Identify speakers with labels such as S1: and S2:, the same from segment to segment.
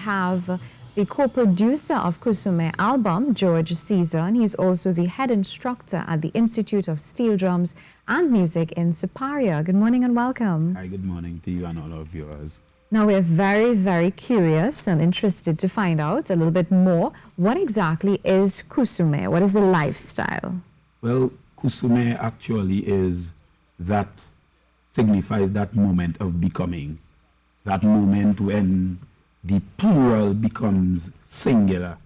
S1: have the co-producer of Cousoumeh album, George Caesar, and he's also the head instructor at the Institute of Steel Drums and Music in Superior. Good morning and welcome.
S2: Hi, good morning to you and all our viewers.
S1: Now we're very, very curious and interested to find out a little bit more. What exactly is Cousoumeh? What is the lifestyle?
S2: Well, Cousoumeh actually signifies that moment of becoming, that moment when the plural becomes singular,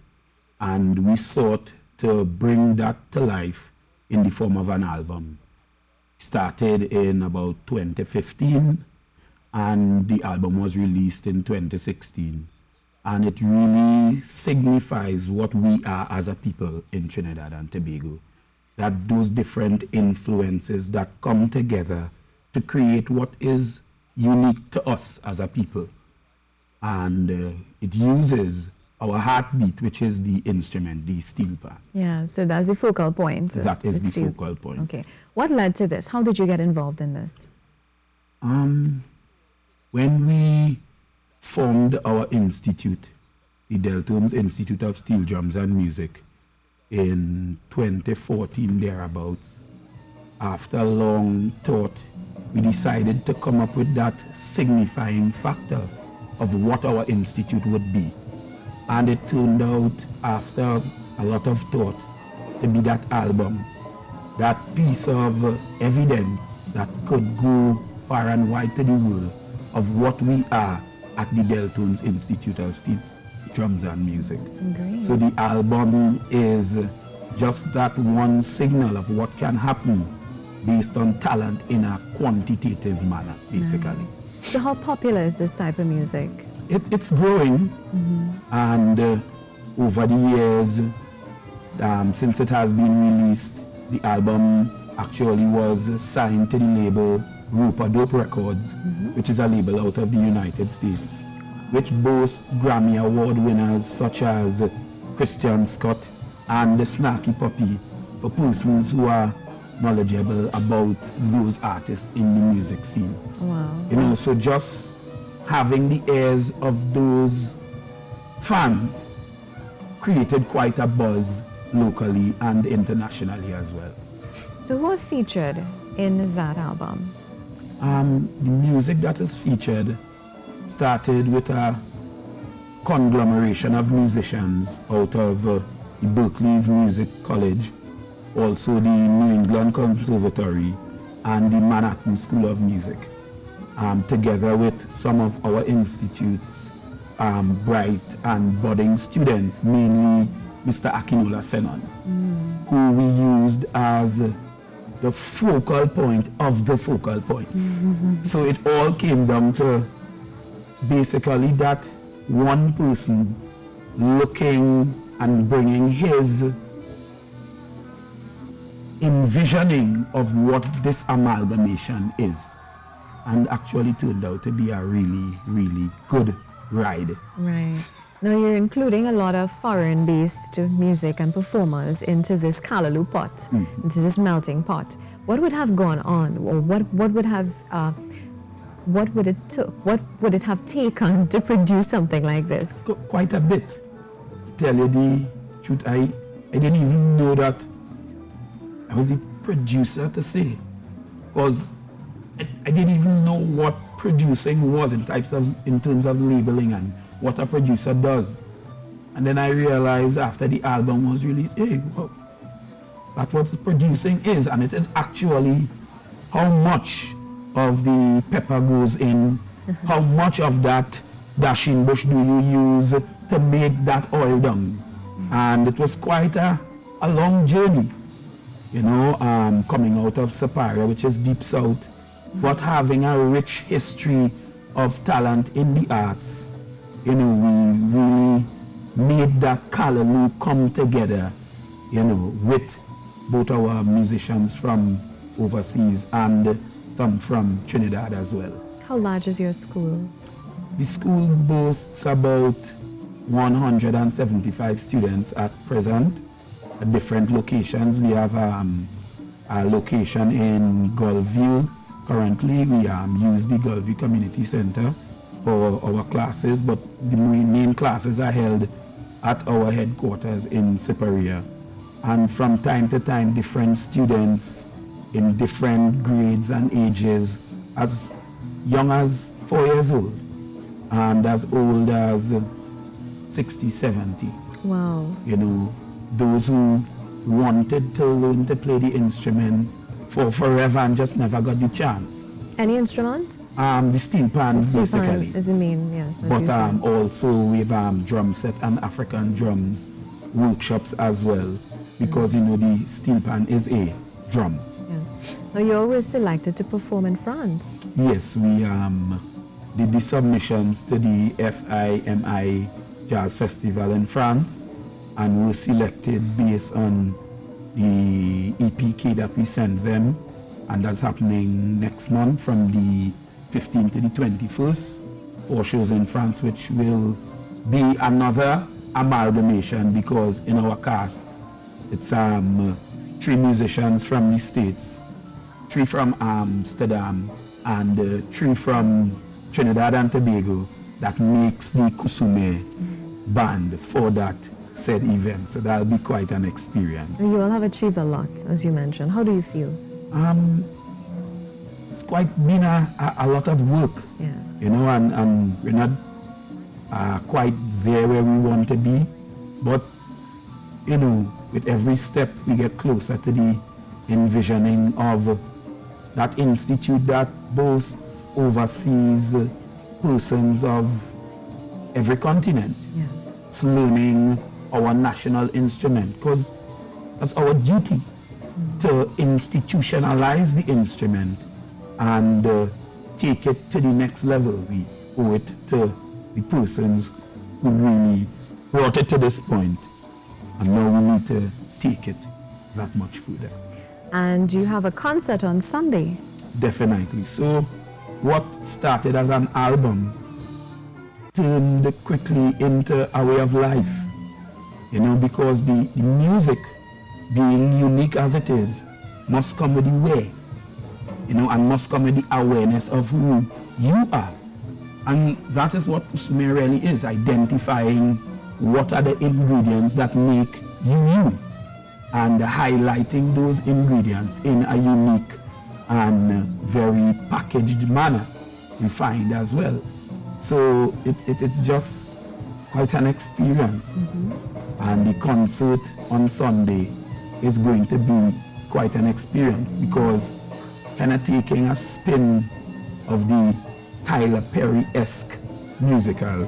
S2: and we sought to bring that to life in the form of an album. Started in about 2015, and the album was released in 2016, and it really signifies what we are as a people in Trinidad and Tobago, that those different influences that come together to create what is unique to us as a people. And it uses our heartbeat, which is the instrument, the steel pan.
S1: Yeah, so that's the focal point.
S2: That is the focal point.
S1: Okay. What led to this? How did you get involved in this?
S2: When we formed our institute, the Deltones Institute of Steel Drums and Music, in 2014 thereabouts, after long thought, we decided to come up with that signifying factor of what our institute would be. And it turned out, after a lot of thought, to be that album, that piece of evidence that could go far and wide to the world of what we are at the Deltones Institute of Steel Drums and Music.
S1: Great.
S2: So the album is just that one signal of what can happen based on talent in a quantitative manner, basically.
S1: Nice. So how popular is this type of music?
S2: It's growing, and over the years, since it has been released, the album actually was signed to the label Rupa Dope Records, which is a label out of the United States, which boasts Grammy Award winners such as Christian Scott and the Snarky Puppy, for persons who are knowledgeable about those artists in the music scene.
S1: Wow.
S2: You know, so just having the ears of those fans created quite a buzz locally and internationally as well.
S1: So what featured in that album?
S2: The music that is featured started with a conglomeration of musicians out of the Berkeley's Music College, also the New England Conservatory, and the Manhattan School of Music, together with some of our institute's bright and budding students, mainly Mr. Akinola Senon, who we used as the focal point of the focal point. So it all came down to basically that one person looking and bringing his envisioning of what this amalgamation is, and actually turned out to be a really, really good ride.
S1: Right. Now you're including a lot of foreign-based music and performers into this callaloo pot, into this melting pot. What would have gone on, or what would it have taken to produce something like this?
S2: Quite a bit. To tell you the truth, I didn't even know that I was the producer to say, because I didn't even know what producing was in terms of labeling and what a producer does. And then I realized after the album was released, hey, well, that's what producing is, and it is actually how much of the pepper goes in, how much of that dashing bush do you use to make that oil dung. And it was quite a long journey, you know, coming out of Superior, which is deep south, but having a rich history of talent in the arts. You know, we really made that callaloo come together, you know, with both our musicians from overseas and some from Trinidad as well.
S1: How large is your school?
S2: The school boasts about 175 students at present at different locations. We have a location in Gulfview. Currently, we use the Gulfview Community Center. for our classes, but the main classes are held at our headquarters in Siparia. And from time to time, different students in different grades and ages, as young as 4 years old and as old as 60, 70.
S1: Wow.
S2: You know, those who wanted to learn to play the instrument for forever and just never got the chance.
S1: Any instrument?
S2: The steel pan, basically.
S1: As you mean, yes.
S2: But also with drum set and African drums workshops as well, because you know the steel pan is a drum.
S1: Yes. Now you're always delighted to perform in France.
S2: Yes, we did the submissions to the FIMI Jazz Festival in France, and were selected based on the EPK that we sent them, and that's happening next month from the 15th to the 21st, 4 shows in France, which will be another amalgamation, because in our cast it's 3 musicians from the States, 3 from Amsterdam, and 3 from Trinidad and Tobago that makes the Cousoumeh band for that said event. So that'll be quite an experience.
S1: You all have achieved a lot, as you mentioned. How do you feel?
S2: It's quite been a lot of work,
S1: yeah.
S2: You know, and we're not quite there where we want to be, but you know, with every step we get closer to the envisioning of that institute that boasts overseas persons of every continent.
S1: Yeah.
S2: It's learning our national instrument, because that's our duty to institutionalize the instrument and take it to the next level. We owe it to the persons who really brought it to this point, and now we need to take it that much further.
S1: And you have a concert on Sunday.
S2: Definitely. So what started as an album turned quickly into a way of life, you know, because the music, being unique as it is, must come with the way, you know, and must come with the awareness of who you are. And that is what Cousoumeh really is, identifying what are the ingredients that make you you, and highlighting those ingredients in a unique and very packaged manner, refined as well. So it's just quite an experience. And the concert on Sunday is going to be quite an experience, because kind of taking a spin of the Tyler Perry-esque musical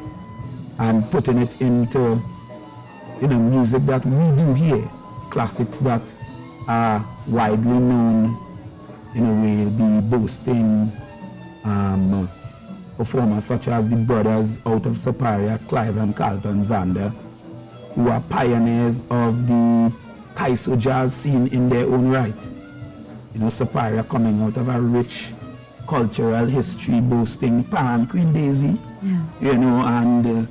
S2: and putting it into, you know, music that we do here, classics that are widely known. You know, we'll be boasting performers such as the brothers out of Siparia, Clive and Carlton Zander, who are pioneers of the Kaiso jazz scene in their own right. You know, Siparia coming out of a rich cultural history, boasting Pan, Queen Daisy,
S1: yes.
S2: You know, and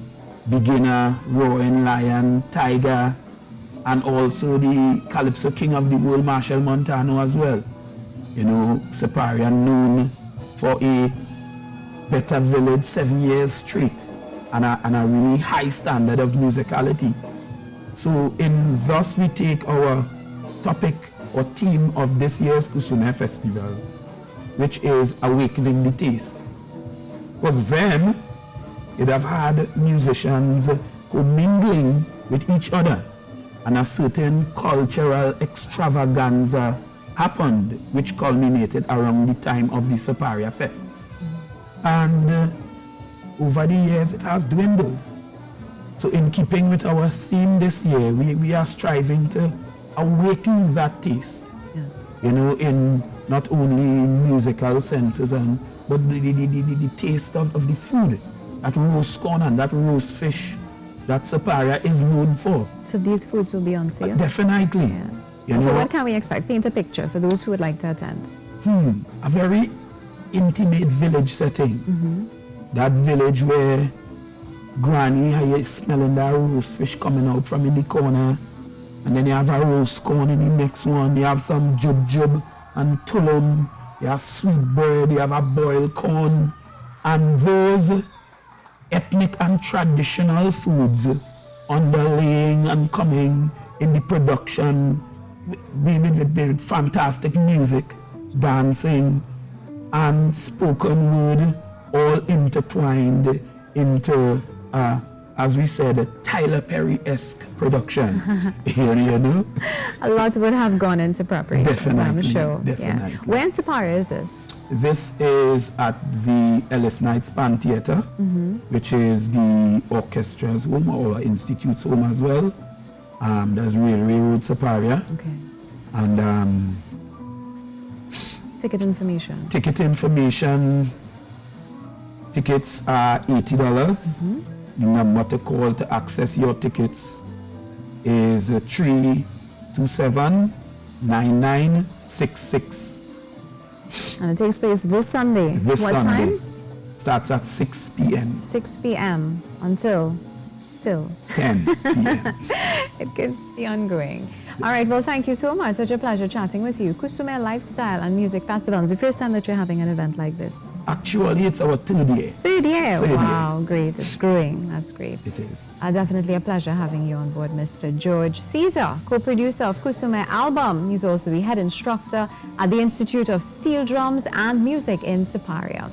S2: beginner, Roaring Lion, Tiger, and also the Calypso King of the World, Marshall Montano as well. You know, Siparia known for a better village 7 years straight, and a really high standard of musicality. So in thus we take our topic or theme of this year's Cousoumeh Festival, which is awakening the taste. Because then you'd have had musicians commingling with each other, and a certain cultural extravaganza happened, which culminated around the time of the Siparia Fest. And over the years it has dwindled. So in keeping with our theme this year, we are striving to awaken that taste,
S1: Yes.
S2: you know, in not only musical senses, but the taste of the food, that roast corn and that roast fish that Siparia is known for.
S1: So these foods will be on sale?
S2: Definitely.
S1: Yeah.
S2: You
S1: And so
S2: know,
S1: what can we expect? Paint a picture for those who would like to attend.
S2: a very intimate village setting. That village where Granny, how you smelling that roast fish coming out from in the corner, and then you have a roast corn in the next one, you have some jub and tulum, you have sweet bread, you have a boiled corn, and those ethnic and traditional foods underlaying and coming in the production with fantastic music, dancing, and spoken word, all intertwined into, as we said, a Tyler Perry-esque production. Here, you know?
S1: A lot would have gone into preparation,
S2: Definitely,
S1: I'm sure.
S2: definitely.
S1: Yeah. Where in Siparia is this?
S2: This is at the Ellis Knight Span Theatre, which is the orchestra's home or institute's home as well. There's Railway Road, Siparia.
S1: Okay.
S2: And
S1: Ticket information.
S2: ticket information, tickets are $80. The number to call to access your tickets is 327-9966.
S1: And it takes place this Sunday.
S2: This
S1: What
S2: Sunday.
S1: time?
S2: Starts at 6 p.m.
S1: 6 p.m. until
S2: 10 p.m.
S1: it could be ongoing. All right, well, thank you so much. Such a pleasure chatting with you. Cousoumeh Lifestyle and Music Festival. It's the first time that you're having an event like this.
S2: Actually, it's our third year.
S1: Third year?
S2: Third year.
S1: Wow, great. It's growing. That's great.
S2: It is.
S1: Definitely a pleasure having you on board, Mr. George Caesar, co-producer of Cousoumeh album. He's also the head instructor at the Institute of Steel Drums and Music in Siparia.